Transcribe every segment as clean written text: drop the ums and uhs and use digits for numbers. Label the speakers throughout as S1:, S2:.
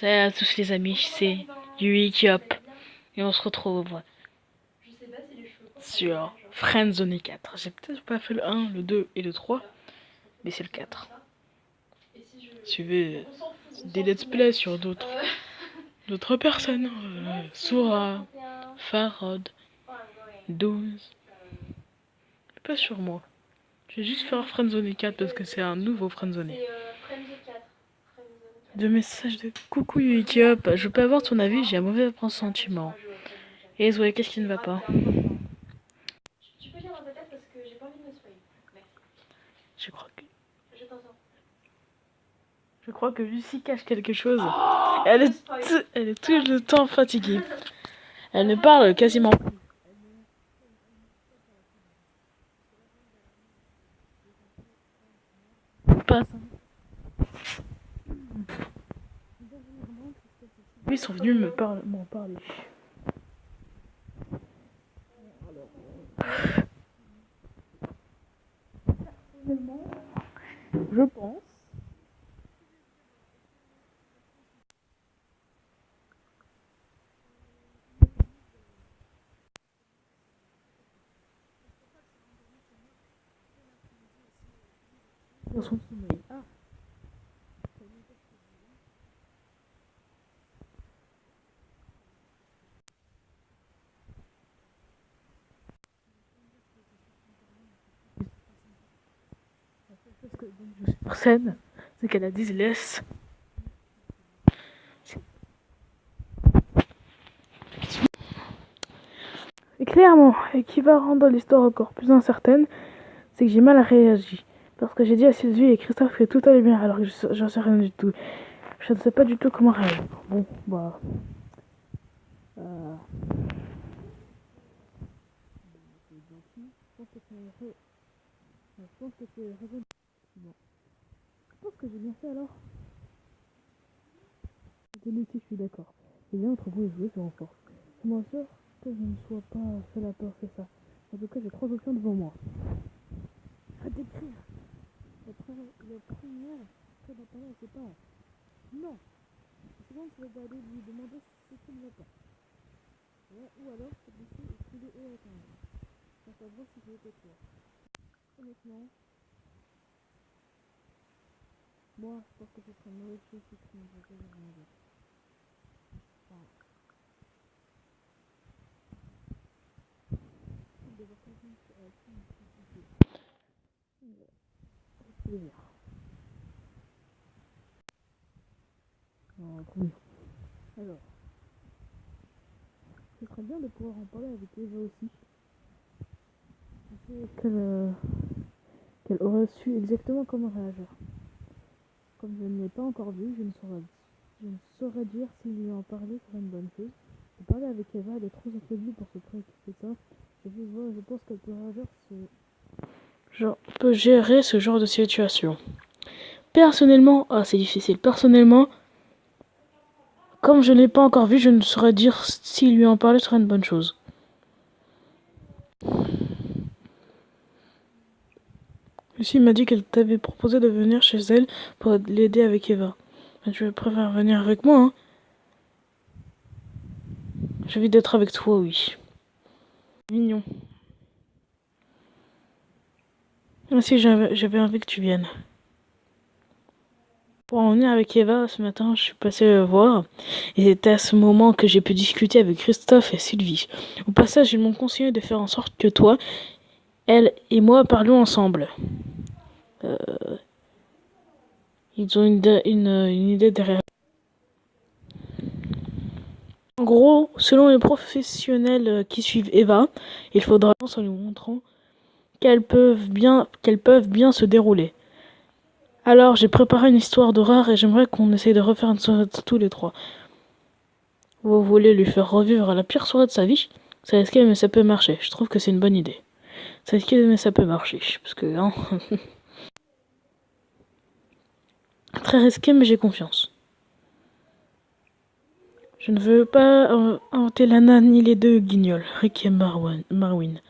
S1: Salut à tous les amis, c'est Yui Up et on se retrouve sur Friendzone 4. J'ai peut-être pas fait le 1, le 2 et le 3, mais c'est le 4. Suivez des let's play sur d'autres personnes. Sora, Farod, 12. Pas sur moi. Je vais juste faire Friendzone 4 parce que c'est un nouveau Friendzone. De messages de coucou Yuki Up, je peux avoir ton avis, j'ai un mauvais pressentiment. Et Zoé, qu'est-ce qui ne va pas?
S2: Tu peux lire dans ta tête parce que j'ai pas envie de me spoiler. Merci.
S1: Je crois que...
S2: Je t'entends.
S1: Je crois que Lucie cache quelque chose. Elle est tout le temps fatiguée. Elle ne parle quasiment pas. Ils sont venus m'en parler. Je pense. Dans son sommeil. Ah. Parce que donc, je suis sur scène, c'est qu'elle a dit laisse. Et clairement, et qui va rendre l'histoire encore plus incertaine, c'est que j'ai mal réagi. Parce que j'ai dit à Sylvie et Christophe que tout allait bien, alors que j'en sais rien du tout. Je ne sais pas du tout comment réagir. Bon, bah... Je pense que c'est raison. Bon. Je pense que j'ai bien fait alors. Je suis d'accord. C'est bien entre vous et jouer sur renfort. Je m'assure que je ne sois pas seul à peur, c'est ça. En tout cas, j'ai 3 options devant moi. Arrête d'écrire. La première, après la parole, c'est pas. Non. La seconde, c'est d'aller lui demander si c'est ne va pas. Ouais, ou alors, c'est d'essayer de filer haut à atteindre. Ça va voir si je vais toi. Honnêtement, moi, je pense que ce serait une mauvaise chose si tu ne veux pas rien dire. Enfin, d'avoir quelqu'un qui a qui plaisir. Alors, ce serait bien de pouvoir en parler avec Eva aussi. Je sais qu'elle aurait su exactement comment réagir. Comme je ne l'ai pas encore vue, je ne saurais dire s'il lui en parlait serait une bonne chose. De parler avec Eva, elle est trop affaiblie pour se préoccuper de ça. Je pense qu'elle peut réagir peut gérer ce genre de situation. Personnellement, c'est difficile. Personnellement, comme je ne l'ai pas encore vu, je ne saurais dire s'il lui en parlait serait une bonne chose. Lucie m'a dit qu'elle t'avait proposé de venir chez elle pour l'aider avec Eva. Mais tu préfères venir avec moi, hein? J'ai envie d'être avec toi, oui. Mignon. Si j'avais envie que tu viennes. Pour en venir avec Eva, ce matin, je suis passée le voir. Et c'était à ce moment que j'ai pu discuter avec Christophe et Sylvie. Au passage, ils m'ont conseillé de faire en sorte que toi, elle et moi parlions ensemble. Ils ont une idée derrière. En gros, selon les professionnels qui suivent Eva, il faudra en lui montrant qu'elles peuvent bien se dérouler. Alors, j'ai préparé une histoire d'horreur et j'aimerais qu'on essaye de refaire une soirée tous les trois. Vous voulez lui faire revivre la pire soirée de sa vie? C'est risqué, mais ça peut marcher. Je trouve que c'est une bonne idée. C'est risqué, mais ça peut marcher. Parce que, hein... Très risqué, mais j'ai confiance. Je ne veux pas inventer Lana ni les deux guignols, Rick et Marwin.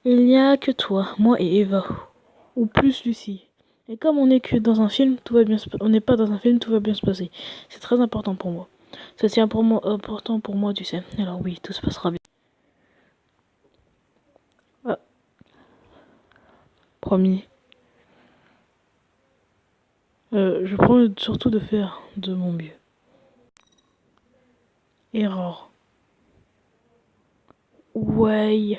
S1: Il n'y a que toi, moi et Eva. Ou plus Lucie. Et comme on n'est que dans un film, tout va bien on n'est pas dans un film, tout va bien se passer. C'est très important pour moi. C'est important pour moi, tu sais. Alors oui, tout se passera bien. Ah, promis. Je promets surtout de faire de mon mieux. Erreur. Ouais.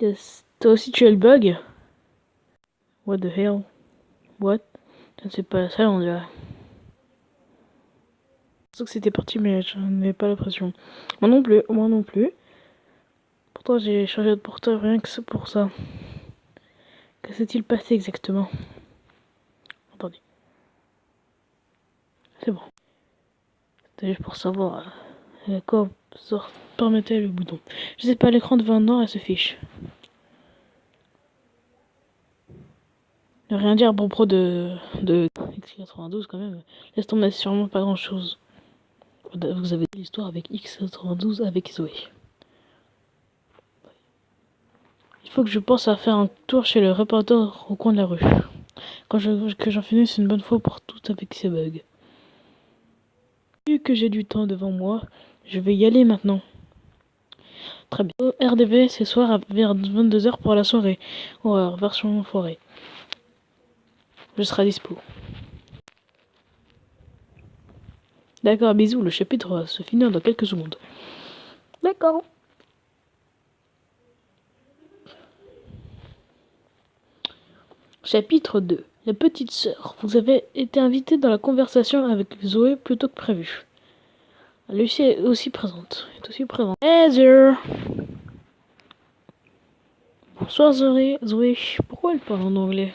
S1: Yes. Toi aussi tu as le bug? What the hell? What? Je ne sais pas, ça on dirait. Je sais que c'était parti, mais je n'avais pas l'impression. Moi non plus, moi non plus. Pourtant j'ai changé de porteur rien que pour ça. Que s'est-il passé exactement? Attendez. C'est bon. C'était juste pour savoir quoi permettait le bouton. Je sais pas, l'écran devant noir et se fiche. Ne rien dire à propos de X92 quand même. Laisse tomber, sûrement pas grand chose. Vous avez l'histoire avec X92 avec Zoé. Il faut que je pense à faire un tour chez le réparateur au coin de la rue. Que j'en finisse une bonne fois pour toutes avec ces bugs. Vu que j'ai du temps devant moi, je vais y aller maintenant. Très bien. Au RDV, ce soir vers 22h pour la soirée. Horreur, version forêt. Je serai dispo. D'accord, bisous, le chapitre va se finir dans quelques secondes. D'accord. Chapitre 2. La petite sœur. Vous avez été invité dans la conversation avec Zoé plutôt que prévu. Lucie est aussi présente. Hey there. Bonsoir Zoé. Zoé. Pourquoi elle parle en anglais?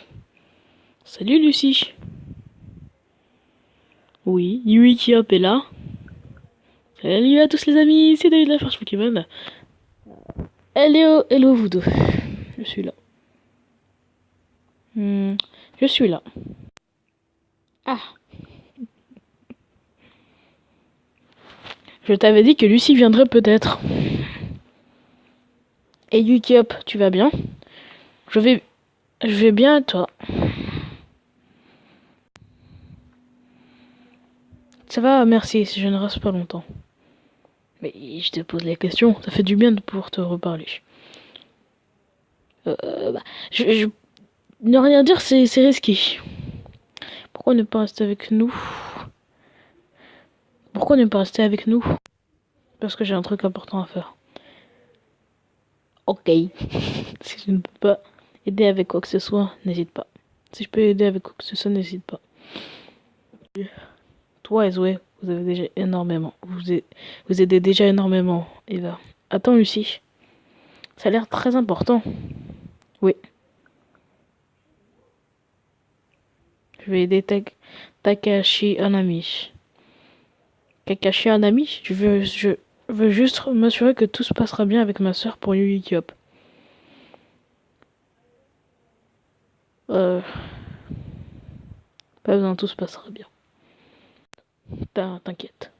S1: Salut Lucie. Oui, Yui Hop est là. Salut à tous les amis, c'est David de la Farce Pokémon. Hello vous deux. Je suis là. Je suis là. Ah. Je t'avais dit que Lucie viendrait peut-être. Et Yuki Hop, tu vas bien? Je vais bien et toi? Ça va, merci, je ne reste pas longtemps. Mais je te pose la question, ça fait du bien de pouvoir te reparler. Bah, ne rien dire, c'est risqué. Pourquoi ne pas rester avec nous? Pourquoi ne pas rester avec nous? Parce que j'ai un truc important à faire. Ok. Si je ne peux pas aider avec quoi que ce soit, n'hésite pas. Si je peux aider avec quoi que ce soit, n'hésite pas. Toi et Zoé, vous avez déjà énormément. Vous aidez déjà énormément, Eva. Attends, Lucie. Ça a l'air très important. Oui. Je vais aider Takashi Anami. Kakashi Anami, je veux juste m'assurer que tout se passera bien avec ma soeur pour Yuki Hop. Pas besoin, tout se passera bien. T'inquiète.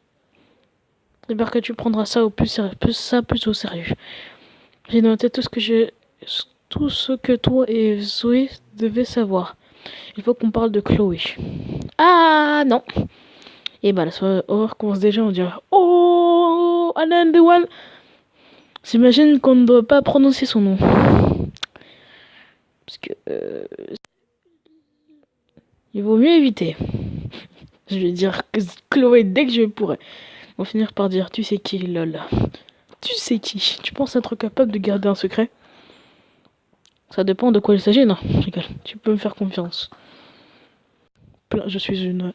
S1: J'espère que tu prendras ça plus au sérieux. J'ai noté tout ce que toi et Zoé devaient savoir. Il faut qu'on parle de Chloé. Ah non. Et bah la soirée horreur commence déjà, on dirait oh Alan the One. J'imagine qu'on ne doit pas prononcer son nom. Parce que il vaut mieux éviter. Je vais dire que Chloé dès que je pourrai. On va finir par dire tu sais qui lol. Tu sais qui? Tu penses être capable de garder un secret? Ça dépend de quoi il s'agit, non? Je rigole. Tu peux me faire confiance. Je suis une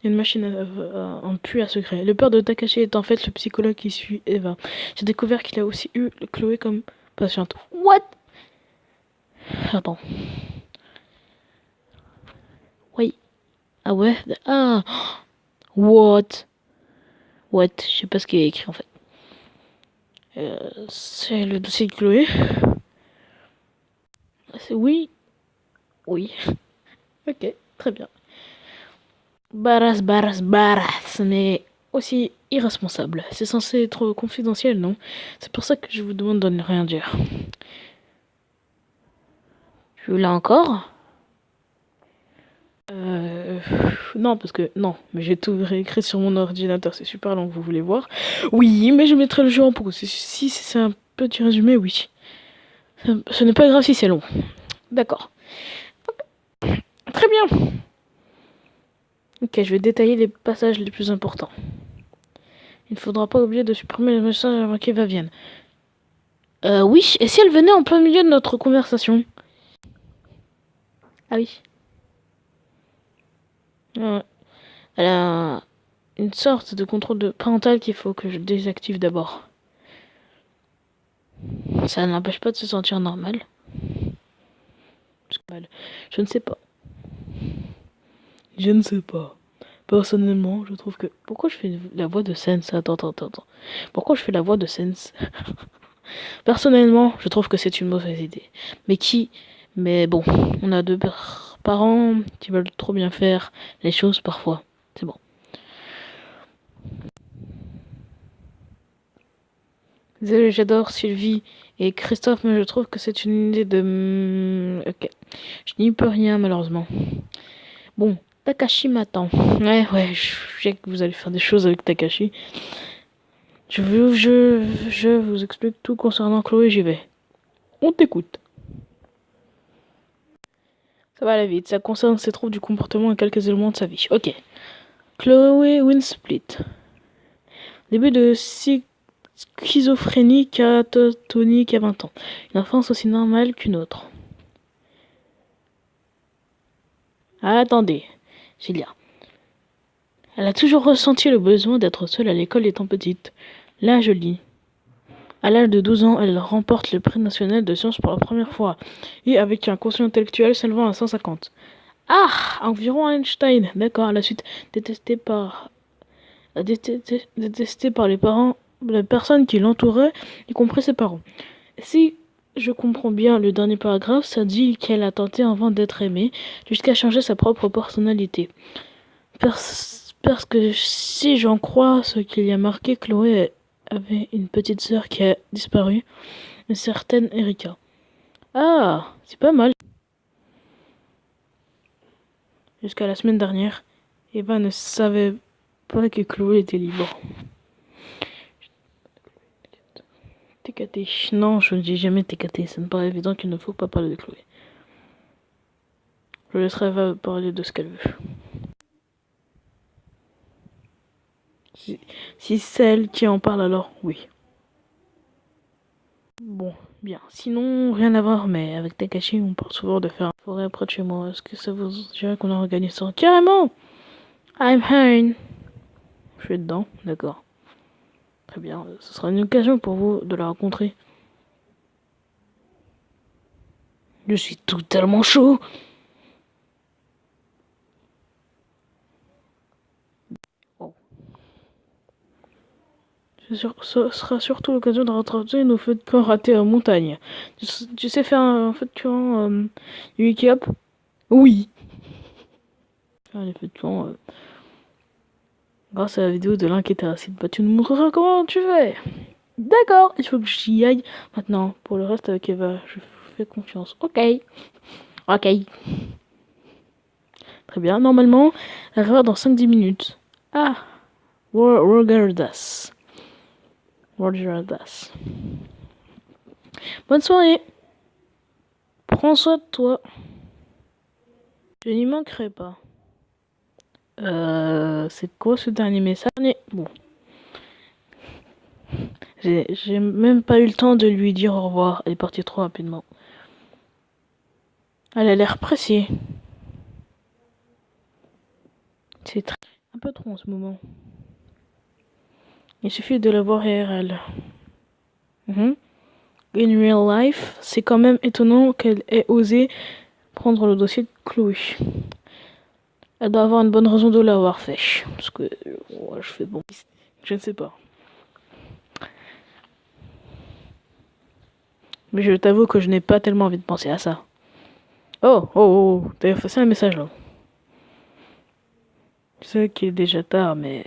S1: machine un puits à secret. Le père de Takashi est en fait le psychologue qui suit Eva. J'ai découvert qu'il a aussi eu Chloé comme patiente. What? Attends. Oui. Ah ouais? Ah. What? What? Je sais pas ce qu'il y a écrit en fait. C'est le dossier de Chloé. C'est oui. Oui. Ok, très bien. Barras, mais aussi irresponsable. C'est censé être confidentiel, non? C'est pour ça que je vous demande de ne rien dire. Tu l'as encore? Euh... Non, parce que... Non, mais j'ai tout réécrit sur mon ordinateur, c'est super long, vous voulez voir. Oui, mais je mettrai le jeu en pause. Si c'est un petit résumé, oui. Ce n'est pas grave si c'est long. D'accord. Très bien. Ok, je vais détailler les passages les plus importants. Il ne faudra pas oublier de supprimer le message avant qu'Eva vienne. Oui, et si elle venait en plein milieu de notre conversation? Ah oui. Elle a une sorte de contrôle parental qu'il faut que je désactive d'abord. Ça ne l'empêche pas de se sentir normal. Je ne sais pas. Je ne sais pas. Personnellement, je trouve que... Pourquoi je fais la voix de Sense? Attends. Pourquoi je fais la voix de Sense? Personnellement, je trouve que c'est une mauvaise idée. Mais bon, on a deux parents qui veulent trop bien faire les choses parfois. C'est bon. Désolé, j'adore Sylvie et Christophe, mais je trouve que c'est une idée de... Ok. Je n'y peux rien, malheureusement. Bon, Takashi m'attend. Ouais, je sais que vous allez faire des choses avec Takashi. Je vous explique tout concernant Chloé, j'y vais. On t'écoute. Ça va aller vite, ça concerne ses troubles du comportement et quelques éléments de sa vie. Ok. Chloé Winsplit. Début de schizophrénie catatonique à 20 ans. Une enfance aussi normale qu'une autre. Ah, attendez, Julia. Elle a toujours ressenti le besoin d'être seule à l'école étant petite. Là, je lis. À l'âge de 12 ans, elle remporte le prix national de sciences pour la première fois, et avec un quotient intellectuel s'élevant à 150. Ah, environ Einstein. D'accord, à la suite, détestée par les parents, les personnes qui l'entouraient, y compris ses parents. Si je comprends bien le dernier paragraphe, ça dit qu'elle a tenté avant d'être aimée, jusqu'à changer sa propre personnalité. Parce que si j'en crois ce qu'il y a marqué, Chloé avait une petite sœur qui a disparu, une certaine Erika. Ah, c'est pas mal. Jusqu'à la semaine dernière, Eva ne savait pas que Chloé était libre. TKT. Non, je ne dis jamais TKT. Ça me paraît évident qu'il ne faut pas parler de Chloé. Je laisserai Eva parler de ce qu'elle veut. Si celle qui en parle, alors oui. Bon, bien. Sinon, rien à voir, mais avec Takashi, on parle souvent de faire une forêt près de chez moi. Est-ce que ça vous dirait qu'on organise ça? Carrément! I'm fine. Je suis dedans, d'accord. Très bien, ce sera une occasion pour vous de la rencontrer. Je suis totalement chaud. Oh. Ce sera surtout l'occasion de rattraper nos feux de camp ratés en montagne. Tu sais faire un feu de camp wiki up? Oui. Faire les feux de camp grâce à la vidéo de l'un qui était assis. Bah, tu nous montreras comment tu fais. D'accord, il faut que j'y aille maintenant. Pour le reste avec Eva, je vous fais confiance. Ok. Très bien, normalement, elle arrivera dans 5-10 minutes. Ah, Rogerdas. Bonne soirée. Prends soin de toi. Je n'y manquerai pas. C'est quoi ce dernier message? Bon. J'ai même pas eu le temps de lui dire au revoir. Elle est partie trop rapidement. Elle a l'air pressée. C'est un peu trop en ce moment. Il suffit de la voir IRL. In real life, c'est quand même étonnant qu'elle ait osé prendre le dossier de Chloé. Elle doit avoir une bonne raison de l'avoir fait. Parce que je fais bon. Je ne sais pas. Mais je t'avoue que je n'ai pas tellement envie de penser à ça. Oh, t'as effacé un message là. Je sais qu'il est déjà tard, mais...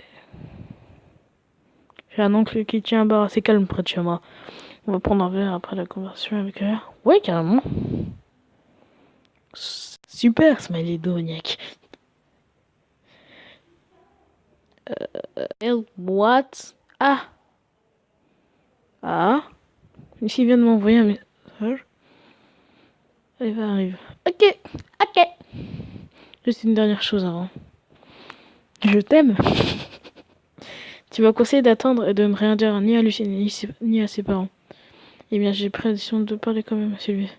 S1: J'ai un oncle qui tient un bar assez calme près de chez moi. On va prendre un verre après la conversation avec elle. Ouais, carrément. Super, Smiley Dominiac. What? Ah! Ah! Ici, il vient de m'envoyer un message. Elle va arriver. Ok! Ok! Juste une dernière chose avant. Je t'aime! Tu m'as conseillé d'attendre et de ne rien dire ni à Lucie ni à ses parents. Eh bien, j'ai pris la décision de parler quand même à Sylvie.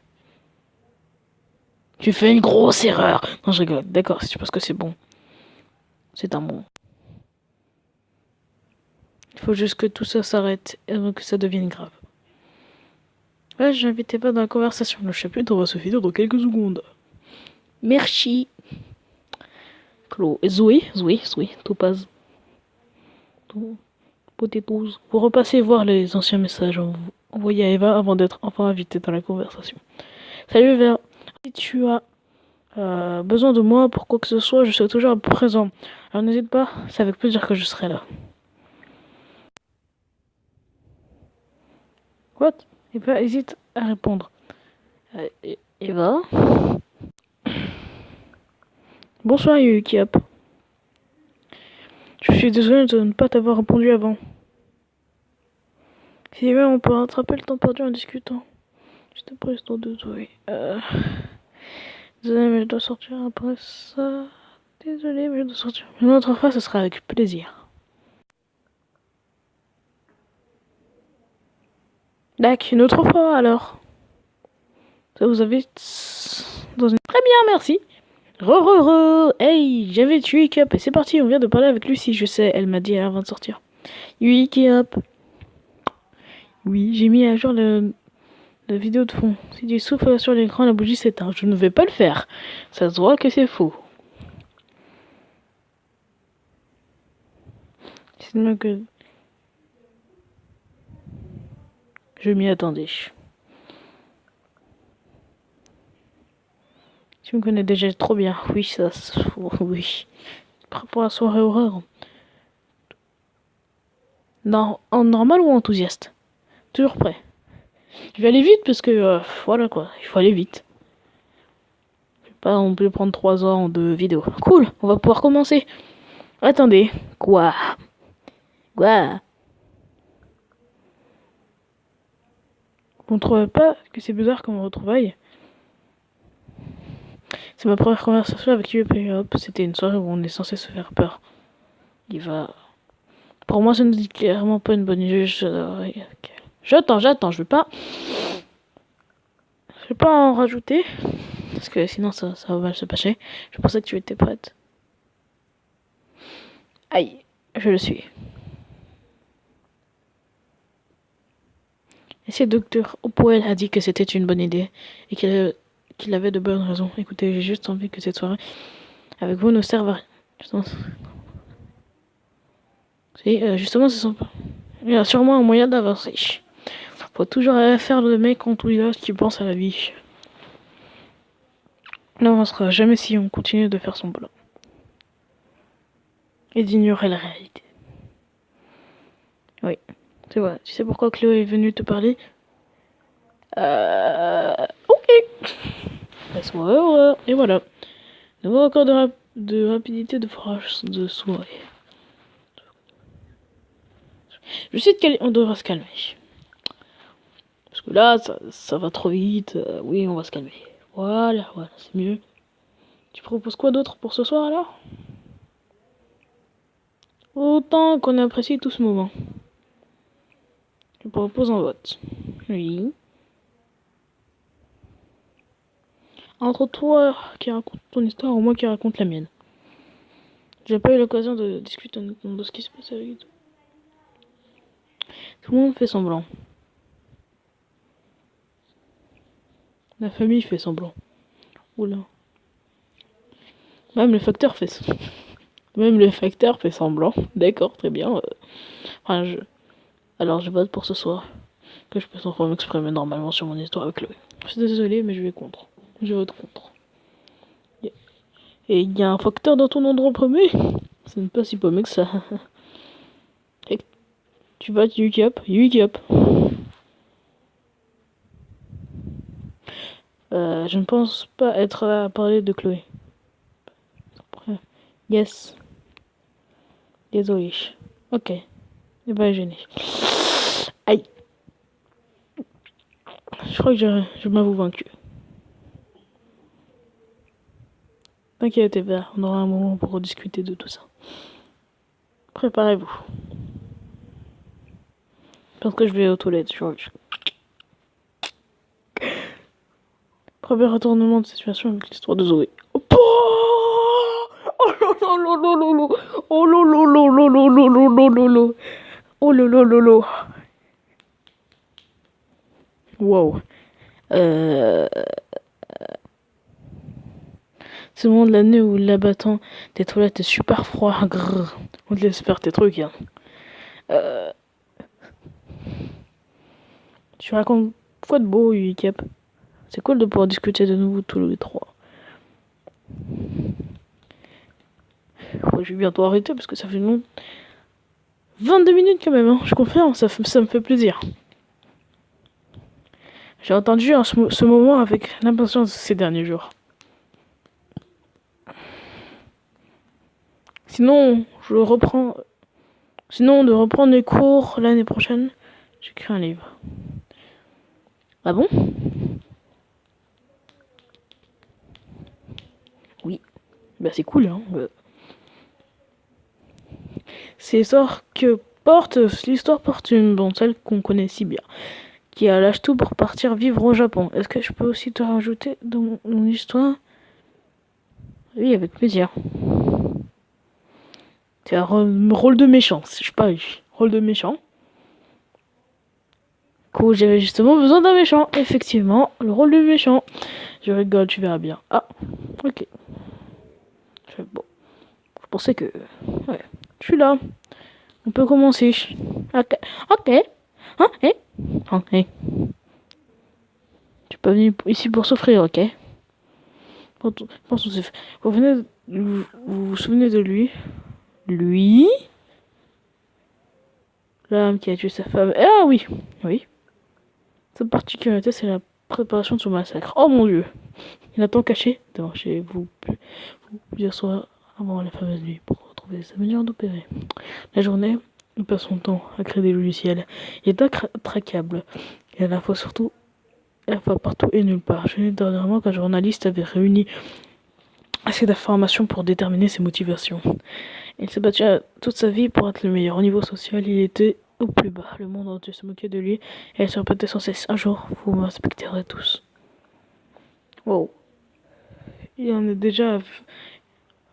S1: Tu fais une grosse erreur! Non, je rigole. D'accord, si tu penses que c'est bon. C'est un bon. Il faut juste que tout ça s'arrête avant que ça devienne grave. Ouais, j'invitais pas dans la conversation. Le chapitre va se finir dans quelques secondes. Merci. Chloé. Zoé, Topaz. Potatoes. Vous repassez voir les anciens messages envoyés à Eva avant d'être enfin invité dans la conversation. Salut Ver. Si tu as besoin de moi pour quoi que ce soit, je serai toujours présent. Alors n'hésite pas, c'est avec plaisir que je serai là. What? Eva hésite à répondre. Eva? Bonsoir Yukiap. Je suis désolé de ne pas t'avoir répondu avant. Si Eva, on peut rattraper le temps perdu en discutant. Je te presse dans deux oui. Désolé, mais je dois sortir après ça. Désolé, mais je dois sortir. Une autre fois, ce sera avec plaisir. D'accord, une autre fois alors. Ça vous avez dans une... Très bien, merci. Hey, j'avais tué Cap et c'est parti, on vient de parler avec Lucie, je sais, elle m'a dit avant de sortir. Oui, Cap. Oui, j'ai mis à jour la vidéo de fond. Si tu souffles sur l'écran, la bougie s'éteint. Je ne vais pas le faire. Ça se voit que c'est faux. C'est mieux que... Je m'y attendais. Tu me connais déjà trop bien. Oui, ça... Oui. Prêt pour la soirée horreur. Non, en normal ou enthousiaste? Toujours prêt. Je vais aller vite parce que... voilà quoi, il faut aller vite. Pas on peut prendre 3 heures de vidéo. Cool, on va pouvoir commencer. Attendez. Quoi? Vous ne trouvez pas que c'est bizarre qu'on me retrouvaille? C'est ma première conversation avec UP. Hop, c'était une soirée où on est censé se faire peur. Il va... Pour moi, ce n'est clairement pas une bonne idée. J'attends, je vais pas... Je vais pas en rajouter. Parce que sinon, ça va mal se passer. Je pensais que tu étais prête. Aïe, je le suis. Et si le docteur Opoel a dit que c'était une bonne idée et qu'il avait de bonnes raisons. Écoutez, j'ai juste envie que cette soirée avec vous ne serve à rien. Justement, c'est sympa. Il y a sûrement un moyen d'avancer. Faut toujours faire le mec enthousiaste qui pense à la vie. On n'avancera jamais si on continue de faire son boulot. Et d'ignorer la réalité. Oui, c'est vrai. Tu sais pourquoi Chloé est venue te parler? Ok. Laisse-moi heureux. Et voilà. Nouveau record de rapidité de forage de soirée. Je sais on devra se calmer. Parce que là, ça va trop vite. Oui, on va se calmer. Voilà, c'est mieux. Tu proposes quoi d'autre pour ce soir alors? Autant qu'on apprécie tout ce moment. Je propose un vote. Oui. Entre toi qui raconte ton histoire ou moi qui raconte la mienne. J'ai pas eu l'occasion de discuter de ce qui se passe avec toi. Tout le monde fait semblant. La famille fait semblant. Oula. Même le facteur fait semblant. D'accord, très bien. Alors je vote pour ce soir. Que je puisse enfin m'exprimer normalement sur mon histoire avec Chloé. Je suis désolé, mais je vais contre. Je vote contre. Et il y a un facteur dans ton endroit premier. Ce n'est pas si paumé que ça. Tu votes Yukiap. Je ne pense pas être là à parler de Chloé. Yes. Désolé. Ok. Ne pas gêner. Aïe. Je crois que je m'avoue vaincu. T'inquiète pas, on aura un moment pour rediscuter de tout ça. Préparez-vous. Je pense que je vais aux toilettes, George. Premier retournement de situation avec l'histoire de Zoé. Oh, oh lolo. Oh lolo. Oh lolo. Wow. Ce moment de l'année où l'abattant des toilettes est super froid. Grrr. On te laisse faire tes trucs. Hein. Tu racontes quoi de beau, Uicap? C'est cool de pouvoir discuter de nouveau tous les trois. Je vais bientôt arrêter parce que ça fait long. 22 minutes quand même, hein. Je confirme, ça me fait plaisir. J'ai entendu ce moment avec l'impatience ces derniers jours. Sinon, de reprendre les cours l'année prochaine, j'écris un livre. Ah bon? Oui. Bah c'est cool, hein. L'histoire porte une bonne celle qu'on connaît si bien, qui a lâche tout pour partir vivre au Japon. Est-ce que je peux aussi te rajouter dans mon histoire? Oui, avec plaisir. C'est un rôle de méchant, je sais pas, rôle de méchant. Cool, j'avais justement besoin d'un méchant. Effectivement, le rôle du méchant. Je rigole, tu verras bien. Ah, ok. Bon, je pensais que... Ouais, je suis là. On peut commencer. Ok. Ok. Tu peux venir ici pour souffrir, ok? Vous vous souvenez de lui? Lui? L'homme qui a tué sa femme. Ah oui. Sa particularité, c'est la préparation de son massacre. Oh mon dieu. Il a tant caché devant chez vous plusieurs soirs avant la fameuse nuit pour retrouver sa manière d'opérer. La journée, il passe son temps à créer des logiciels. Il est intraquable. Et à la fois partout et nulle part. Je l'ai dernièrement qu'un journaliste avait réuni assez d'informations pour déterminer ses motivations. Il s'est battu toute sa vie pour être le meilleur. Au niveau social, il était au plus bas. Le monde entier se moquait de lui et il se répétait sans cesse. Un jour, vous me respecterez tous. Wow. Il en est déjà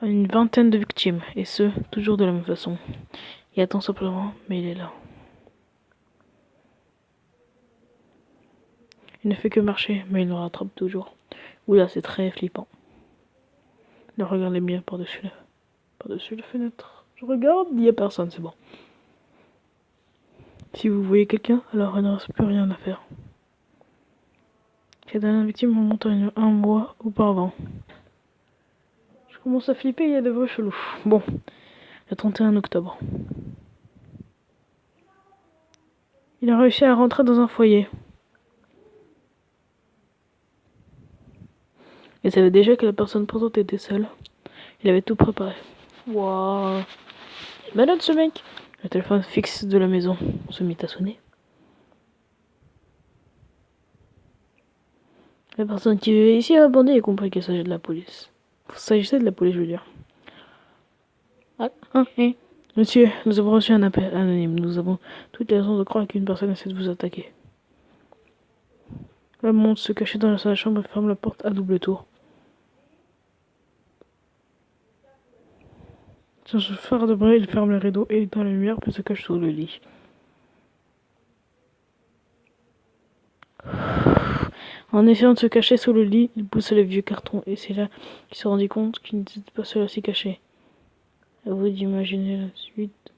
S1: à une vingtaine de victimes, et ce, toujours de la même façon. Il attend simplement, mais il est là. Il ne fait que marcher, mais il nous rattrape toujours. Oula, c'est très flippant. Ne regardez bien par-dessus la fenêtre. Je regarde, il n'y a personne, c'est bon. Si vous voyez quelqu'un, alors il ne reste plus rien à faire. La dernière victime remonte à un mois auparavant. Je commence à flipper, il y a des voix cheloues. Bon, le 31 octobre. Il a réussi à rentrer dans un foyer. Il savait déjà que la personne présente était seule. Il avait tout préparé. Waouh. Malade ce mec. Le téléphone fixe de la maison se mit à sonner. La personne qui vivait ici a répondu et compris qu'il s'agissait de la police. Je veux dire. Monsieur, nous avons reçu un appel anonyme. Nous avons toutes les raisons de croire qu'une personne essaie de vous attaquer. La montre se cachait dans sa chambre et ferme la porte à double tour. Sans se faire de bruit, il ferme les rideaux et éteint la lumière puis se cache sous le lit. En essayant de se cacher sous le lit, il poussa les vieux cartons et c'est là qu'il se rendit compte qu'il n'était pas seul à s'y cacher. À vous d'imaginer la suite.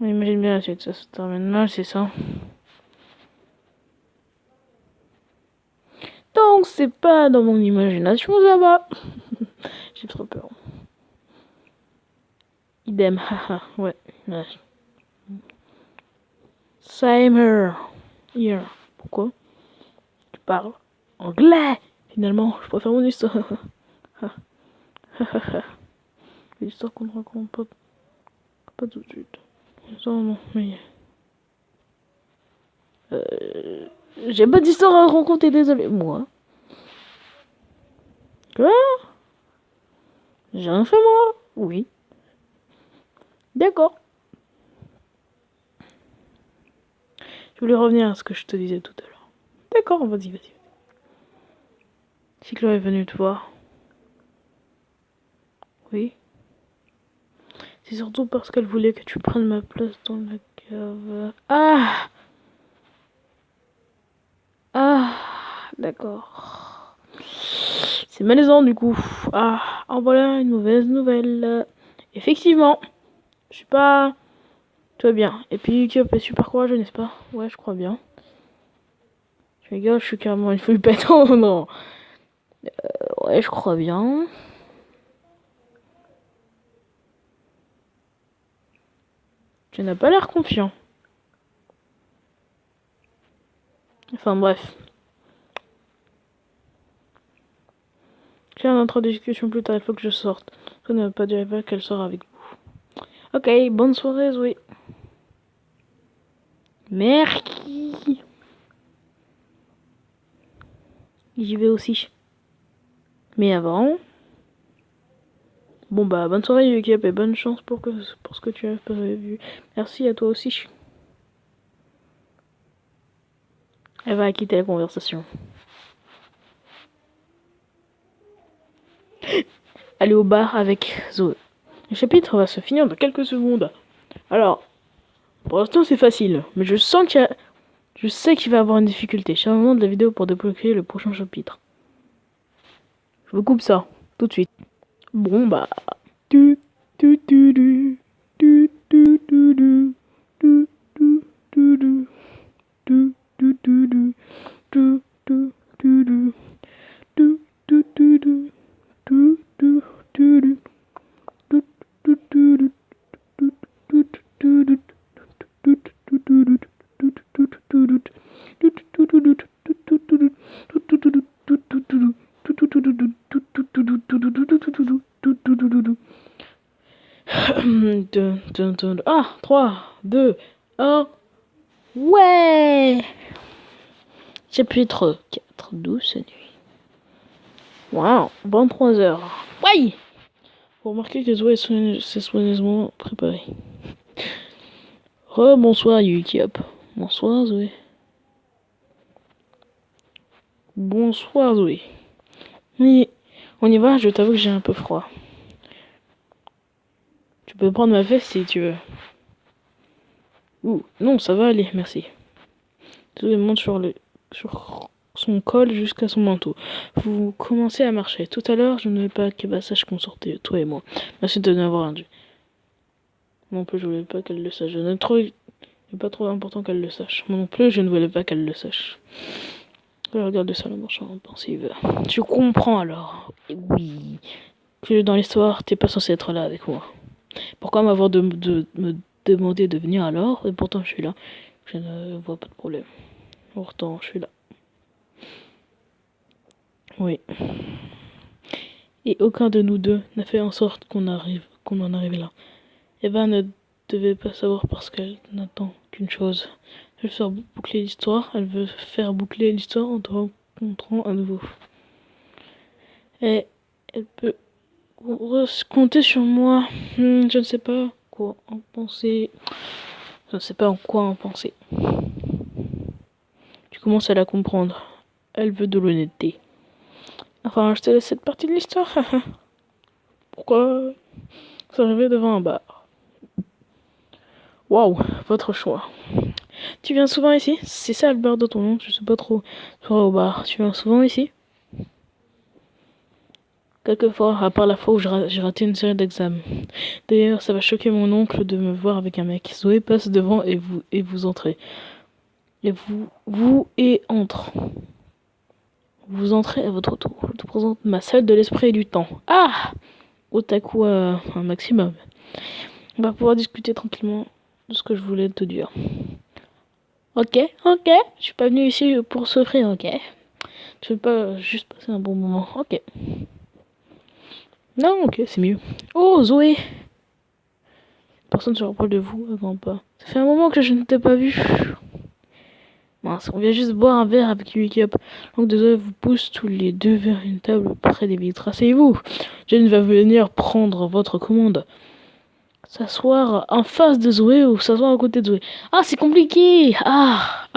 S1: On imagine bien la suite, ça se termine mal, c'est ça. Donc c'est pas dans mon imagination, ça va. J'ai trop peur. Idem, haha, ouais. Same here. Pourquoi? Tu parles anglais. Finalement, je préfère mon histoire. Je l'histoire qu'on ne raconte pas tout de suite. Non, non, mais... j'ai pas d'histoire à raconter, désolé. Moi. Quoi? J'ai rien fait, moi? Oui. D'accord. Je voulais revenir à ce que je te disais tout à l'heure. D'accord, vas-y. Si Chloé est venue te voir. Oui. C'est surtout parce qu'elle voulait que tu prennes ma place dans la cave. Ah, d'accord. C'est malaisant du coup. En voilà une mauvaise nouvelle. Effectivement, je suis pas... Tout va bien. Et puis Yuki est super courageux, n'est-ce pas? Ouais, je crois bien. Je rigole, je suis carrément une foule pétante. Non. Ouais, je crois bien. Tu n'as pas l'air confiant. Enfin bref. J'ai une autre discussion plus tard, il faut que je sorte. Je ne pas dire qu'elle sort avec vous. Ok, bonne soirée Zoé. Merci. J'y vais aussi. Mais avant... Bon bah, bonne soirée Yuki et bonne chance pour ce que tu as prévu. Merci à toi aussi. Elle va quitter la conversation. Aller au bar avec Zoé. Le chapitre va se finir dans quelques secondes. Alors, pour l'instant c'est facile, mais je sais qu'il va y avoir une difficulté. C'est un moment de la vidéo pour débloquer le prochain chapitre. Je vous coupe ça, tout de suite. Bon bah... Ah, 3, 2, 1. Ouais! Chapitre 4, douce nuit. Waouh, 23 heures. Ouais! Vous remarquez que Zoé s'est soigneusement préparée. Bonsoir Yukiop. Bonsoir Zoé. Bonsoir Zoé. Oui, on y va, je t'avoue que j'ai un peu froid. Tu peux prendre ma veste si tu veux. Ouh, non, ça va aller, merci. Zoé monte sur son col jusqu'à son manteau. Vous commencez à marcher. Tout à l'heure, je ne voulais pas qu'Eva sache qu'on sortait, toi et moi. Merci de m'avoir induit. Non plus, je voulais pas qu'elle le sache. C'est pas trop important qu'elle le sache. Moi non plus, je ne voulais pas qu'elle le sache. Elle regarde ça, la marchande pensive. Tu comprends alors? Oui. Que dans l'histoire, t'es pas censé être là avec moi. Pourquoi m'avoir me demander de venir alors? Et pourtant, je suis là. Je ne vois pas de problème. Pourtant, je suis là. Oui. Et aucun de nous deux n'a fait en sorte qu'on en arrive là. Eva ne devait pas savoir parce qu'elle n'attend qu'une chose. Elle veut faire boucler l'histoire. Elle veut faire boucler l'histoire en te rencontrant à nouveau. Et elle peut compter sur moi. Je ne sais pas quoi en penser. Je ne sais pas en quoi en penser. Tu commences à la comprendre. Elle veut de l'honnêteté. Enfin, je te laisse cette partie de l'histoire. Pourquoi s'arriver devant un bar? Waouh, votre choix. Tu viens souvent ici? C'est ça le bar de ton nom? Je sais pas trop. Soir au bar. Tu viens souvent ici? Quelquefois, à part la fois où j'ai raté une série d'examens. D'ailleurs, ça va choquer mon oncle de me voir avec un mec. Zoé passe devant et vous entrez. Et entre. Vous entrez à votre tour. Je te présente ma salle de l'esprit et du temps. Ah! Otaku un maximum. On va pouvoir discuter tranquillement de ce que je voulais te dire. Ok. Je suis pas venu ici pour souffrir, ok? Je veux pas juste passer un bon moment, ok. Non, ok, c'est mieux. Oh, Zoé! Personne ne se rappelle de vous, à grands pas. Ça fait un moment que je ne t'ai pas vu. Mince, on vient juste boire un verre avec Wake Up. Donc désolé, vous pousse tous les deux vers une table près des vitres. Asseyez-vous. Jen va venir prendre votre commande. S'asseoir en face de Zoé ou s'asseoir à côté de Zoé. Ah, c'est compliqué. Ah.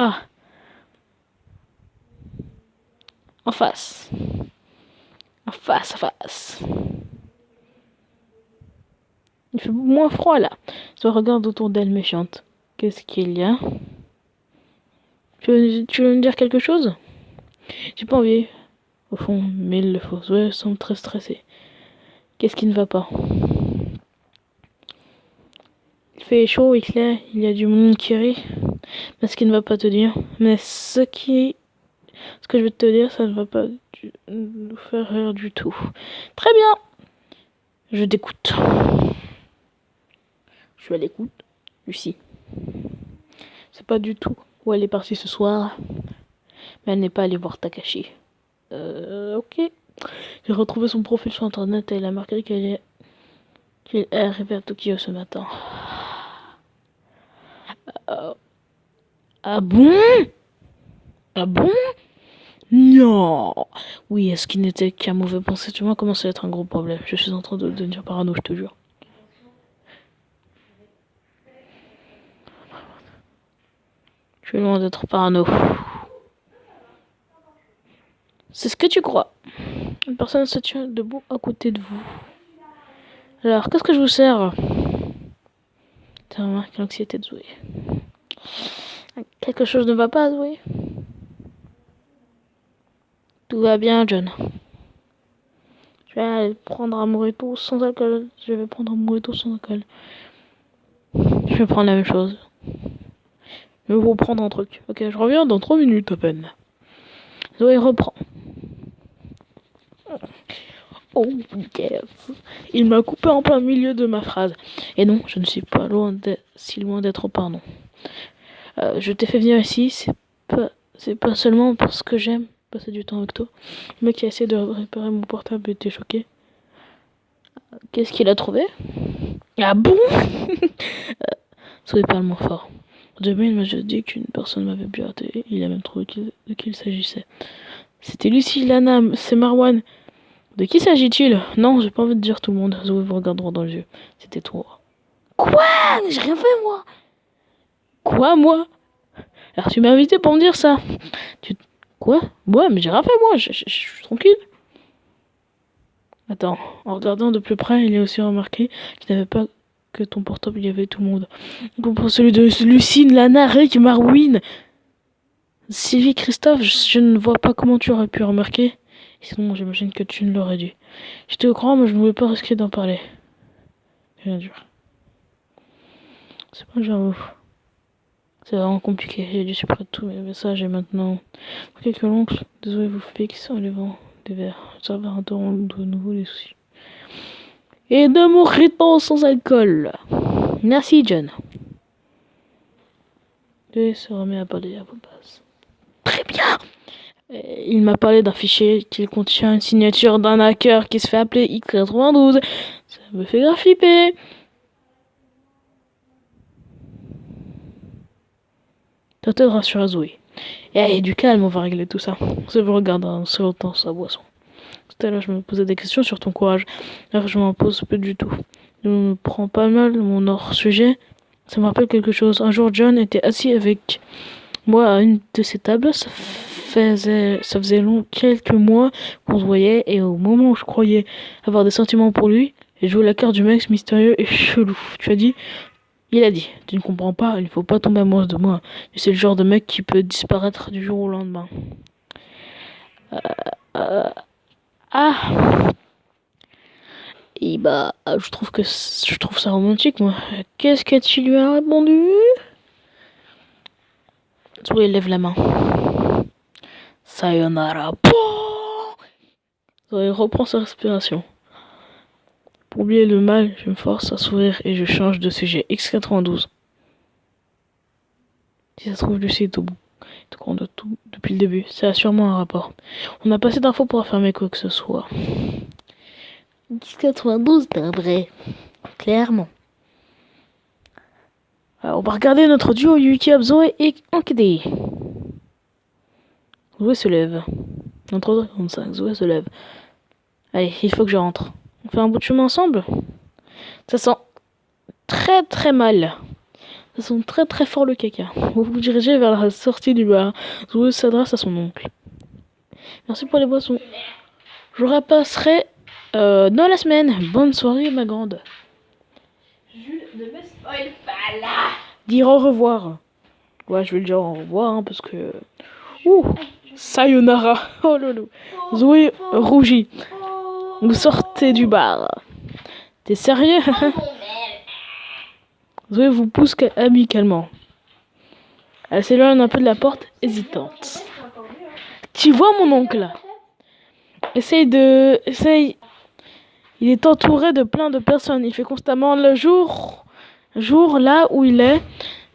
S1: En face. En face à face. Il fait moins froid là. Zoé regarde autour d'elle méchante. Qu'est-ce qu'il y a? Tu veux me dire quelque chose? J'ai pas envie. Au fond, mais il le faut. Zoé semble très stressée. Qu'est-ce qui ne va pas? Il fait chaud et clair, il y a du monde qui rit. Mais ce qui ne va pas te dire. Mais ce que je vais te dire, ça ne va pas nous faire rire du tout. Très bien. Je t'écoute. Je suis à l'écoute. Lucie. C'est pas du tout où elle est partie ce soir. Mais elle n'est pas allée voir Takashi. Ok. J'ai retrouvé son profil sur internet et elle a marqué qu'il est arrivé à Tokyo ce matin. Ah bon? Ah bon? Non. Oui, est-ce qu'il n'était qu'un mauvais pensée? Tu vois, commence à être un gros problème. Je suis en train de devenir parano, je te jure. Je suis loin d'être parano. C'est ce que tu crois. Une personne se tient debout à côté de vous. Alors, qu'est-ce que je vous sers? Tu as remarqué l'anxiété de Zoé. Quelque chose ne va pas, Zoé? Tout va bien, John. Je vais aller prendre un mojito sans alcool. Je vais prendre un mojito sans alcool. Je vais prendre la même chose. Je vais vous prendre un truc. Ok, je reviens dans 3 minutes à peine. Zoé reprend. Oh yes. Il m'a coupé en plein milieu de ma phrase. Et non, je ne suis pas si loin d'être pardon. Je t'ai fait venir ici, c'est pas seulement parce que j'aime passer du temps avec toi. Le mec qui a essayé de réparer mon portable était choqué. Qu'est-ce qu'il a trouvé? Ah bon? Soyez pas le moins fort. Demain, il m'a juste dit qu'une personne m'avait piraté. Il a même trouvé de qui il s'agissait. C'était Lucie, Lana, c'est Marwan. De qui s'agit-il? Non, j'ai pas envie de dire tout le monde. Zoé vous regarde droit dans les yeux. C'était toi. Quoi? J'ai rien fait, moi. Quoi, moi? Alors tu m'as invité pour me dire ça. Quoi? Moi, mais j'ai rien fait, moi. Je suis tranquille. Attends, en regardant de plus près, il a aussi remarqué qu'il n'avait pas que ton portable, il y avait tout le monde. Donc pour celui de Lucine, Lana, Rick, Marwin, Sylvie, Christophe, je ne vois pas comment tu aurais pu remarquer. Sinon, j'imagine que tu ne l'aurais dit. J'étais au courant, mais je ne voulais pas risquer d'en parler. C'est bien dur. C'est pas genre. C'est vraiment compliqué. J'ai dû supprimer tous mes messages et maintenant. Quelques l'oncle, désolé, vous fixe en levant des verres. Ça va interrompre de nouveau les soucis. Et de mojito sans alcool. Merci, John. Et se remet à parler à voix basse. Très bien. Il m'a parlé d'un fichier qui contient une signature d'un hacker qui se fait appeler X92. Ça me fait grave flipper. Tâtez de rassurer Zoé. Et du calme, on va régler tout ça. Ça vous regarde en sautant sa boisson. Tout à l'heure, je me posais des questions sur ton courage. Alors, je m'en pose peu du tout. Je me prends pas mal mon hors-sujet. Ça me rappelle quelque chose. Un jour, John était assis avec moi à une de ces tables. Ça faisait quelques mois qu'on se voyait. Et au moment où je croyais avoir des sentiments pour lui, il jouait la carte du mec mystérieux et chelou. Il a dit, tu ne comprends pas, il ne faut pas tomber amoureux de moi. C'est le genre de mec qui peut disparaître du jour au lendemain. Ah. Et bah, je trouve ça romantique, moi. Qu'est-ce que tu lui as répondu? Zoé lève la main. Sayonara. Zoé reprend sa respiration. Pour oublier le mal, je me force à sourire et je change de sujet. X92. Si ça se trouve, Lucie est au bout. Tout compte de tout depuis le début. Ça a sûrement un rapport. On n'a pas assez d'infos pour affirmer quoi que ce soit. X92 d'un vrai. Clairement. Alors, on va regarder notre duo Yuki Zoé et Ankede. Zoé se lève. 23h45, Zoé se lève. Allez, il faut que je rentre. On fait un bout de chemin ensemble? Ça sent très très mal. Ça sent très très fort le caca. Vous vous dirigez vers la sortie du bar. Zoé s'adresse à son oncle. Merci pour les boissons. Je repasserai dans la semaine. Bonne soirée, ma grande.
S2: Jules, ne me spoil pas là.
S1: Dire au revoir. Ouais, je vais le dire au revoir hein, parce que. Ouh, sayonara. Oh lolo. Zoé rougit. Vous sortez du bar. T'es sérieux? Zoé vous pousse amicalement. Elle s'éloigne un peu de la porte, hésitante. Tu vois mon oncle? Essaye. Il est entouré de plein de personnes. Il fait constamment le jour là où il est.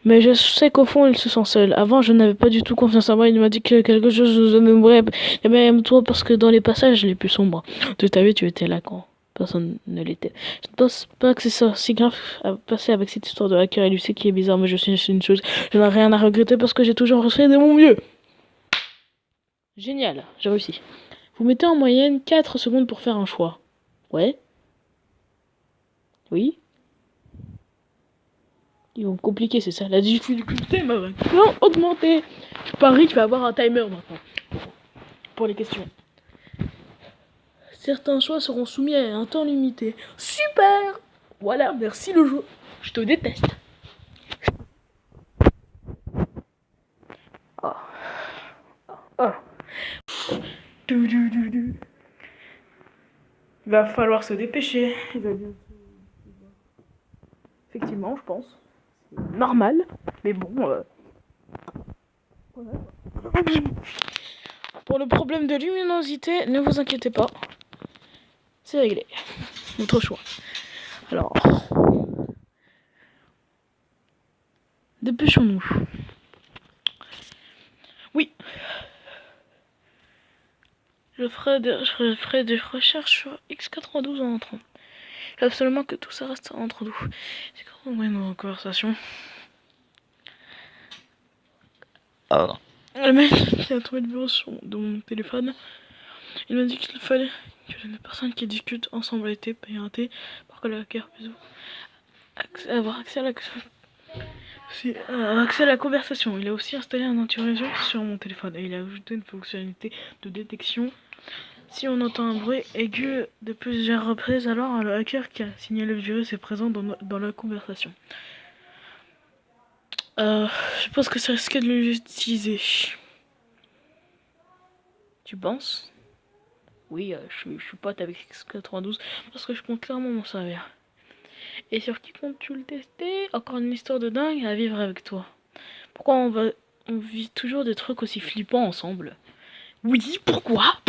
S1: Mais je sais qu'au fond, il se sent seul. Avant, je n'avais pas du tout confiance en moi. Il m'a dit que quelque chose nous aimerait. Et même toi, parce que dans les passages les plus sombres de ta vie, tu étais là quand personne ne l'était. Je ne pense pas que c'est ça si grave à passer avec cette histoire de hacker. Et lui, c'est qui est bizarre, mais je sais une chose. Je n'ai rien à regretter parce que j'ai toujours fait de mon mieux. Génial, j'ai réussi. Vous mettez en moyenne 4 secondes pour faire un choix. Ouais? Oui? Ils vont me compliquer, c'est ça. La difficulté m'a maintenant augmenté. Je parie que tu vas avoir un timer maintenant. Pour les questions. Certains choix seront soumis à un temps limité. Super! Voilà, merci le jeu. Je te déteste. Oh. Oh. Il va falloir se dépêcher. Effectivement, je pense. C'est normal. Mais bon. Voilà. Pour le problème de luminosité, ne vous inquiétez pas. C'est réglé. Notre choix. Alors. Dépêchons-nous. Oui. Je ferai des recherches sur X92 en entrant. Il faut absolument que tout ça reste entre nous. C'est quand on a une conversation. Alors. Le mec qui a trouvé le numéro de mon téléphone, il m'a dit qu'il fallait que les personnes qui discutent ensemble étaient payantées pour que le hacker puisse avoir accès à la conversation. Il a aussi installé un antivirus sur mon téléphone et il a ajouté une fonctionnalité de détection. Si on entend un bruit aigu de plusieurs reprises, alors le hacker qui a signalé le virus est présent dans la conversation. Je pense que ça risquait de l'utiliser. Tu penses? Oui, je suis pote avec X92 parce que je compte clairement m'en servir. Et sur qui comptes-tu le tester? Encore une histoire de dingue à vivre avec toi. Pourquoi on vit toujours des trucs aussi flippants ensemble? Oui, pourquoi?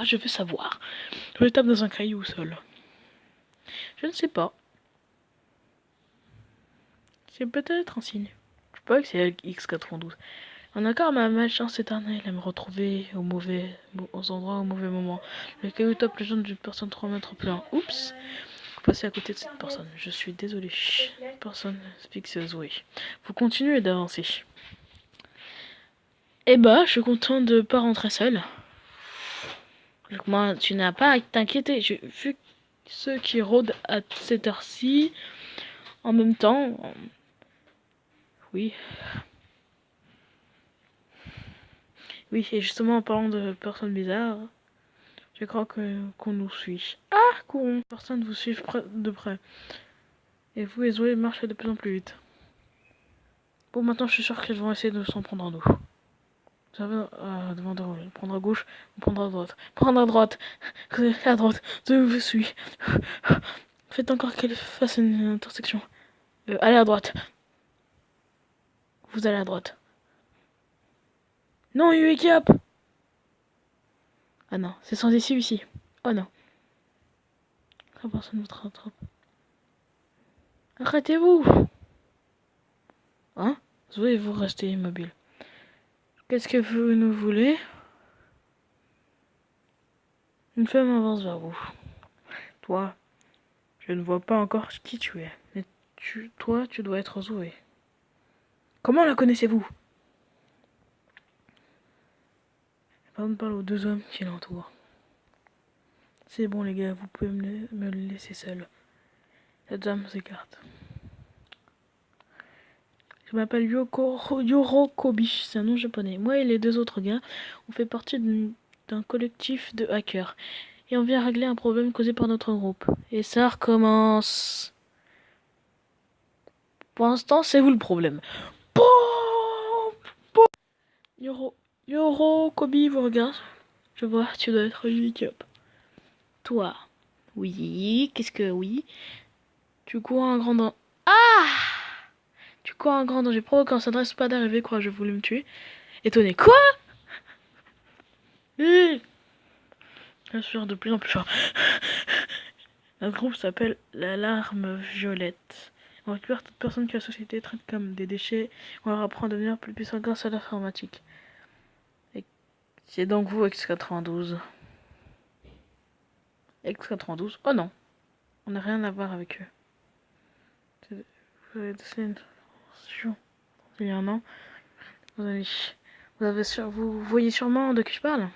S1: Je veux savoir. Je le tape dans un caillou seul. Je ne sais pas. C'est peut-être un signe. Je sais pas que c'est X92. Un accord, ma malchance éternelle à me retrouver aux endroits au mauvais moment. Le caillou top les jambes d'une personne 3 mètres plus loin. Oups. Passer à côté de cette personne. Je suis désolé. Personne fixe Zoé. Vous continuez d'avancer. Eh bah, je suis content de pas rentrer seul. Moi, tu n'as pas à t'inquiéter. J'ai vu ceux qui rôdent à cette heure-ci. En même temps, oui. Oui, et justement, en parlant de personnes bizarres, je crois qu'on nous suit. Ah, courons. Personne vous suit de près. Et vous et Zoé marchez de plus en plus vite. Bon, maintenant, je suis sûr qu'ils vont essayer de s'en prendre à nous. Vous savez, devant de prendre à gauche, prendre à droite. Prendre à droite. À droite. Je vous suis. Faites encore qu'elle fasse une intersection. Allez à droite. Vous allez à droite. Non, Yuki Up. Ah non, c'est sans issue ici. Oh non. La personne vous rattrape. Arrêtez-vous. Hein? Vous restez immobile. Qu'est-ce que vous nous voulez? Une femme avance vers vous. Toi, je ne vois pas encore qui tu es. Mais toi, tu dois être Zoé. Comment la connaissez-vous? On parle aux deux hommes qui l'entourent. C'est bon les gars, vous pouvez me le laisser seul. Cette dame s'écarte. Je m'appelle Yoro Kobish, c'est un nom japonais. Moi et les deux autres gars, on fait partie d'un collectif de hackers. Et on vient régler un problème causé par notre groupe. Et ça recommence. Pour l'instant, c'est vous le problème. Yoro Kobi vous regarde. Je vois, tu dois être Wake-up. Toi. Oui, qu'est-ce que oui? Tu cours un grand danger. Ah! Tu cours un grand danger. Provoquant, s'adresse pas d'arriver, crois je voulais me tuer. Étonné. Quoi? Je suis de plus en plus fort. Notre groupe s'appelle l'Alarme Violette. On récupère toute personne que la société traite comme des déchets. On leur apprend à devenir plus puissants grâce à l'informatique. Et c'est donc vous, X92. X92? Oh non, on n'a rien à voir avec eux. Vous avez une information il y a un an. Vous voyez sûrement de qui je parle.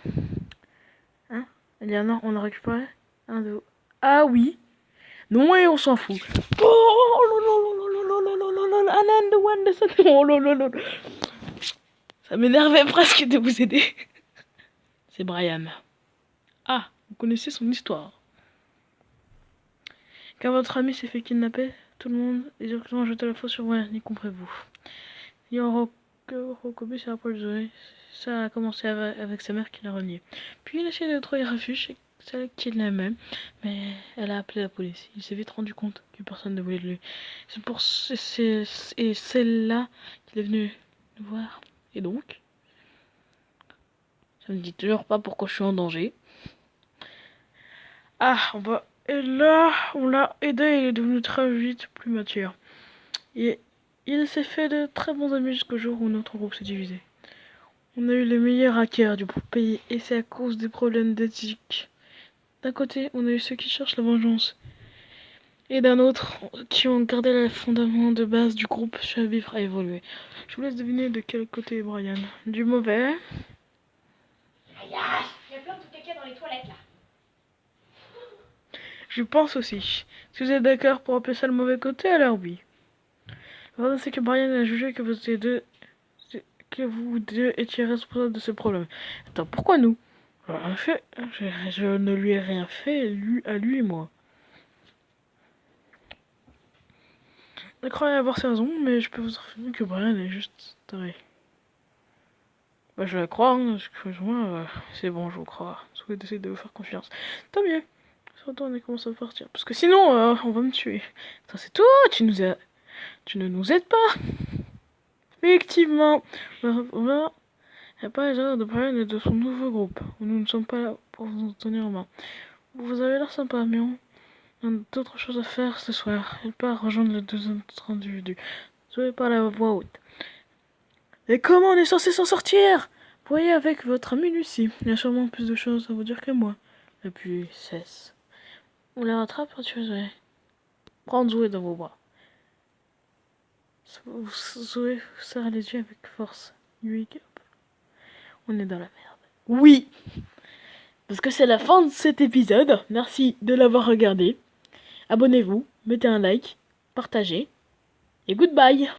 S1: Hein? Il y a un an, on l'a récupéré. Un de vous. Ah oui. Non, et on s'en fout. Ça m'énervait presque de vous aider. C'est Brian. Ah, vous connaissez son histoire. Quand votre ami s'est fait kidnapper, tout le monde est directement jeté la faute sur Brian, y compris-vous. Yorokobi s'est rapproché de Zoé. Ça a commencé avec sa mère qui l'a renié. Puis il a essayé de trouver refuge chez celle qui l'aimait, mais elle a appelé la police. Il s'est vite rendu compte que personne ne voulait de lui. C'est celle-là qu'il est venu nous voir. Et donc, ça me dit toujours pas pourquoi je suis en danger. Ah, et là, on l'a aidé, il est devenu très vite plus mature. Et il s'est fait de très bons amis jusqu'au jour où notre groupe s'est divisé. On a eu les meilleurs hackers du pays et c'est à cause des problèmes d'éthique. D'un côté, on a eu ceux qui cherchent la vengeance. Et d'un autre, qui ont gardé les fondements de base du groupe à vivre à évoluer. Je vous laisse deviner de quel côté est Brian. Du mauvais.
S2: Aïe, aïe, il y a plein de caca dans les toilettes là.
S1: Je pense aussi. Si vous êtes d'accord pour appeler ça le mauvais côté, alors oui. Le problème, c'est que Brian a jugé que vous deux étiez responsables de ce problème. Attends, pourquoi nous? En fait, je ne lui ai rien fait, à lui et moi. Je croyais avoir ses raisons, mais je peux vous affirmer que Brian est juste taré. Bah, je la crois, hein, excuse-moi, c'est bon, je vous crois. Je vais essayer de vous faire confiance. Tant mieux. Surtout, on commence à partir. Parce que sinon, on va me tuer. Ça, c'est toi, tu ne nous aides pas. Effectivement. Voilà. Il n'y a pas les erreurs de Brian et de son nouveau groupe. Nous ne sommes pas là pour vous tenir en main. Vous avez l'air sympa, mais on a d'autres choses à faire ce soir. Elle part rejoindre les deux autres individus. Soyez pas la voix haute. Et comment on est censé s'en sortir? Voyez avec votre ami Lucie. Il y a sûrement plus de choses à vous dire que moi. Et puis, cesse. On la rattrape, tu Zoé. Prends Zoé dans vos bras. Zoé vous serre les yeux avec force. Wake up. On est dans la merde. Oui! Parce que c'est la fin de cet épisode. Merci de l'avoir regardé. Abonnez-vous, mettez un like, partagez. Et goodbye!